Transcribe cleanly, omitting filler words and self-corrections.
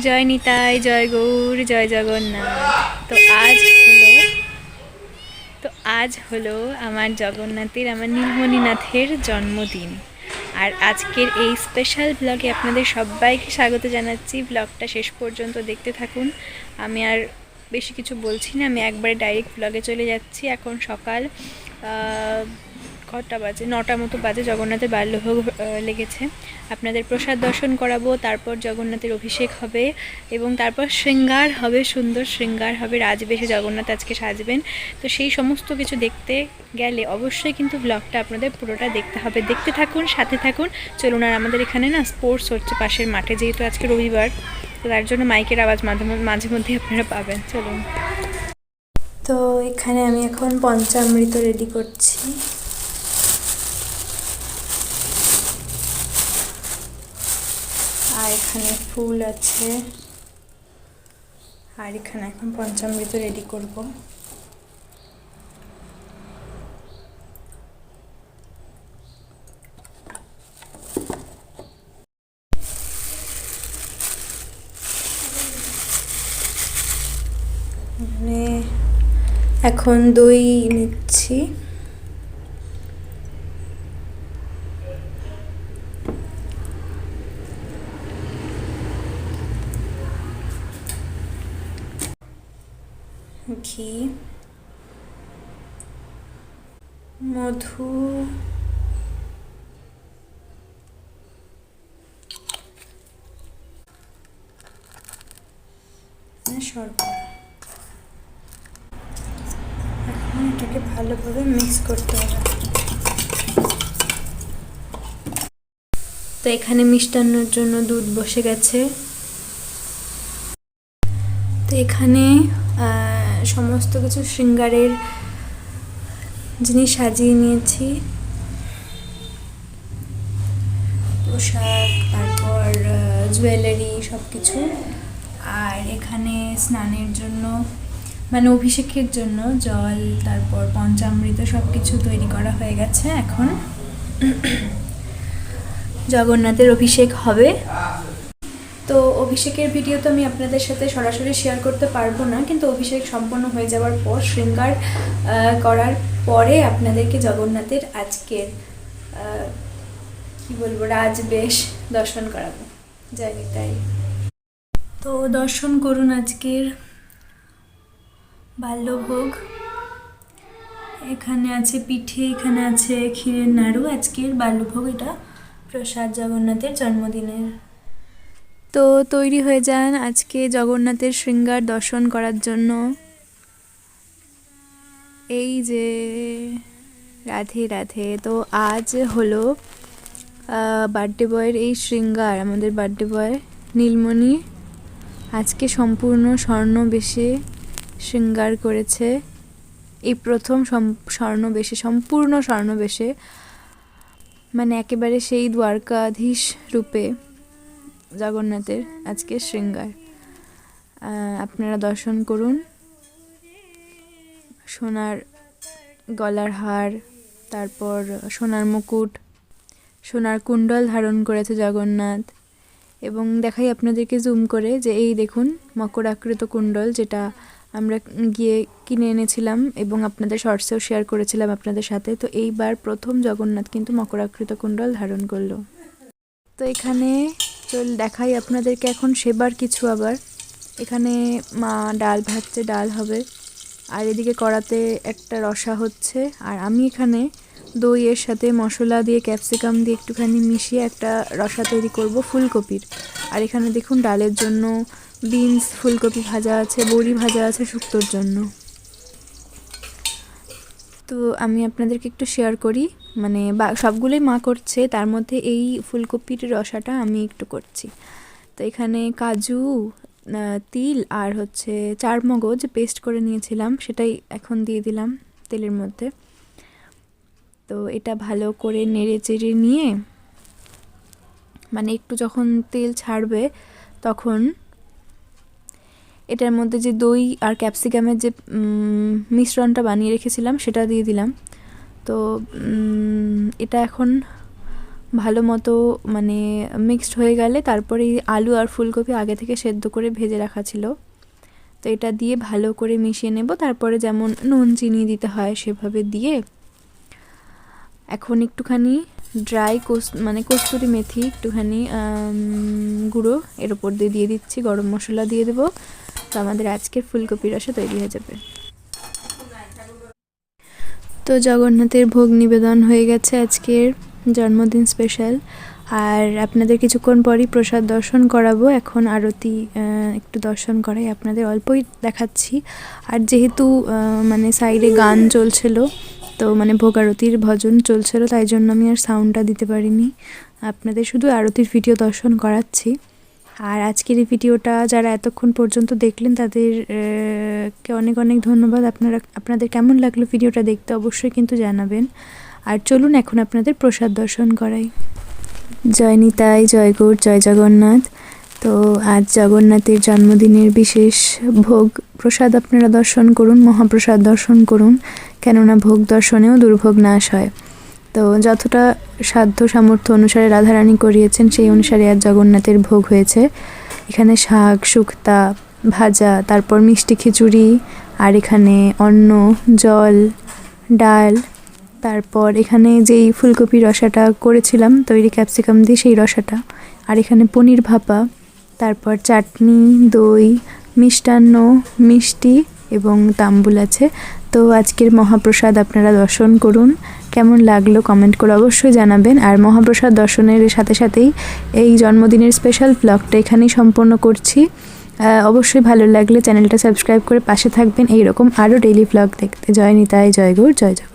জয় নিতাই, জয় গৌর, জয় জগন্নাথ। তো আজ হলো তো আজ হলো আমার জগন্নাথের, আমার নীলমণিনাথের জন্মদিন। আর আজকের এই স্পেশাল ব্লগে আপনাদের সবাইকে স্বাগত জানাচ্ছি। ব্লগটা শেষ পর্যন্ত দেখতে থাকুন। আমি আর বেশি কিছু বলছি না, আমি একবারে ডাইরেক্ট ব্লগে চলে যাচ্ছি। এখন সকাল কটা বাজে, 9টা মতো বাজে। জগন্নাথের বাল্যভোগ লেগেছে, আপনাদের প্রসাদ দর্শন করাবো, তারপর জগন্নাথের অভিষেক হবে এবং তারপর শৃঙ্গার হবে, সুন্দর শৃঙ্গার হবে, রাজবেশে জগন্নাথ আজকে সাজবেন। তো সেই সমস্ত কিছু দেখতে গেলে অবশ্যই কিন্তু ব্লগটা আপনাদের পুরোটা দেখতে হবে। দেখতে থাকুন, সাথে থাকুন। চলুন। আর আমাদের এখানে না স্পোর্টস হচ্ছে পাশের মাঠে, যেহেতু আজকে রবিবার, তো তার জন্য মাইকের আওয়াজ মাঝে মধ্যে আপনারা পাবেন। চলুন। তো এখানে আমি এখন পঞ্চামৃত রেডি করছি। আর এখানে ফুল আছে, আর এখানে এখন পঞ্চামৃত রেডি করব। মানে এখন দই নিচ্ছি। ঘি, মধু, শর্করা। এখন এটাকে ভালোভাবে মিক্স করতে হবে। তো এখানে মিষ্টান্নর জন্য দুধ বসে গেছে। তো এখানে সমস্ত কিছু শৃঙ্গারের জিনিস সাজিয়ে নিয়েছি, পোশাক, তারপর জুয়েলারি, সব কিছু। আর এখানে স্নানের জন্য, মানে অভিষেকের জন্য জল, তারপর পঞ্চামৃত সব কিছু তৈরি করা হয়ে গেছে। এখন জগন্নাথের অভিষেক হবে। তো অভিষেকের ভিডিও তো আমি আপনাদের সাথে সরাসরি শেয়ার করতে পারবো না, কিন্তু অভিষেক সম্পন্ন হয়ে যাওয়ার পর, শৃঙ্গার করার পরে আপনাদেরকে জগন্নাথের আজকের কি বলবো, রাজবেশ দর্শন করাবো। জয় নিতাই। তো দর্শন করুন আজকের বাল্যভোগ। এখানে আছে পিঠে, এখানে আছে ক্ষীরের নাড়ু। আজকের বাল্যভোগ, এটা প্রসাদ জগন্নাথের জন্মদিনের। তো তৈরি হয়ে যান আজকে জগন্নাথের শৃঙ্গার দর্শন করার জন্য। এই যে রাধে রাধে। তো আজ হলো বার্থডে বয়ের এই শৃঙ্গার, আমাদের বার্থডে বয় নীলমণি আজকে সম্পূর্ণ স্বর্ণ বেশে শৃঙ্গার করেছে। এই প্রথম সম্পূর্ণ স্বর্ণ বেশে, মানে একেবারে সেই দ্বারকাধীশ রূপে জগন্নাথের আজকে শৃঙ্গার। আপনারা দর্শন করুন। সোনার গলার হার, তারপর সোনার মুকুট, সোনার কুণ্ডল ধারণ করেছে জগন্নাথ। এবং দেখাই আপনাদেরকে জুম করে, যে এই দেখুন মকরাকৃত কুণ্ডল, যেটা আমরা গিয়ে কিনে এনেছিলাম এবং আপনাদের শর্টসেও শেয়ার করেছিলাম আপনাদের সাথে। তো এইবার প্রথম জগন্নাথ কিন্তু মকরাকৃত কুণ্ডল ধারণ করলো। তো এখানে দেখাই আপনাদেরকে এখন সেবার কিছু। আবার এখানে মা ডাল ভাজছে, ডাল হবে। আর এদিকে কড়াতে একটা রসা হচ্ছে। আর আমি এখানে দইয়ের সাথে মশলা দিয়ে, ক্যাপসিকাম দিয়ে একটুখানি মিশিয়ে একটা রসা তৈরি করব ফুলকপির। আর এখানে দেখুন ডালের জন্য বিনস, ফুলকপি ভাজা আছে, বড়ি ভাজা আছে শুক্তোর জন্য। তো আমি আপনাদেরকে একটু শেয়ার করি, মানে সবগুলোই মা করছে, তার মধ্যে এই ফুলকপির রসাটা আমি একটু করছি। তো এখানে কাজু, তিল আর হচ্ছে চারমগজ পেস্ট করে নিয়েছিলাম, সেটাই এখন দিয়ে দিলাম তেলের মধ্যে। তো এটা ভালো করে নেড়ে চেড়ে নিয়ে, মানে একটু যখন তেল ছাড়বে তখন এটার মধ্যে যে দই আর ক্যাপসিকামের যে মিশ্রণটা বানিয়ে রেখেছিলাম সেটা দিয়ে দিলাম। তো এটা এখন ভালো মতো মানে মিক্সড হয়ে গেলে তারপরে এই আলু আর ফুলকপি আগে থেকে সেদ্ধ করে ভেজে রাখা ছিল, তো এটা দিয়ে ভালো করে মিশিয়ে নেব। তারপরে যেমন নুন চিনি দিতে হয় সেভাবে দিয়ে এখন একটুখানি ড্রাই মানে কস্তুরি মেথি একটুখানি গুঁড়ো এর ওপর দিয়ে দিচ্ছি, গরম মশলা দিয়ে দেবো। তো আমাদের আজকের ফুলকপি রসা তৈরি হয়ে যাবে। তো জগন্নাথের ভোগ নিবেদন হয়ে গেছে আজকের জন্মদিন স্পেশাল। আর আপনাদের কিছুক্ষণ পরই প্রসাদ দর্শন করাবো। এখন আরতি একটু দর্শন করাই, আপনাদের অল্পই দেখাচ্ছি। আর যেহেতু মানে সাইডে গান চলছিল, তো মানে ভোগ আরতির ভজন চলছিল, তাই জন্য আমি আর সাউন্ডটা দিতে পারিনি, আপনাদের শুধু আরতির ভিডিও দর্শন করাচ্ছি। আর আজকের এই ভিডিওটা যারা এতক্ষণ পর্যন্ত দেখলেন তাদেরকে অনেক অনেক ধন্যবাদ। আপনাদের কেমন লাগলো ভিডিওটা দেখতে অবশ্যই কিন্তু জানাবেন। আর চলুন এখন আপনাদের প্রসাদ দর্শন করাই। জয় নিতাই, জয় গৌর, জয় জগন্নাথ। তো আজ জগন্নাথের জন্মদিনের বিশেষ ভোগ প্রসাদ আপনারা দর্শন করুন, মহাপ্রসাদ দর্শন করুন, কেননা ভোগ দর্শনেও দুর্ভোগ নাশ হয়। তো যতটা সাধ্য সামর্থ্য অনুসারে রাধারানী করিয়েছেন সেই অনুসারে আজ জগন্নাথের ভোগ হয়েছে। এখানে শাক, শুক্তা, ভাজা, তারপর মিষ্টি খিচুড়ি, আর এখানে অন্ন, জল, ডাল, তারপর এখানে যেই ফুলকপি রসাটা করেছিলাম তৈরি ক্যাপসিকাম দিয়ে সেই রসাটা, আর এখানে পনির ভাপা, তারপর চাটনি, দই, মিষ্টান্ন, মিষ্টি এবং তাম্বুল আছে। তো আজকের মহাপ্রসাদ আপনারা দর্শন করুন, কেমন লাগলো কমেন্ট করে অবশ্যই জানাবেন। আর মহাপ্রসাদ দর্শনের সাথে সাথেই এই জন্মদিনের স্পেশাল ব্লগটা এখানেই সম্পন্ন করছি। অবশ্যই ভালো লাগলে চ্যানেলটা সাবস্ক্রাইব করে পাশে থাকবেন এইরকম আরও ডেইলি ব্লগ দেখতে। জয় নিতাই, জয় গৌর, জয় জগন্নাথ।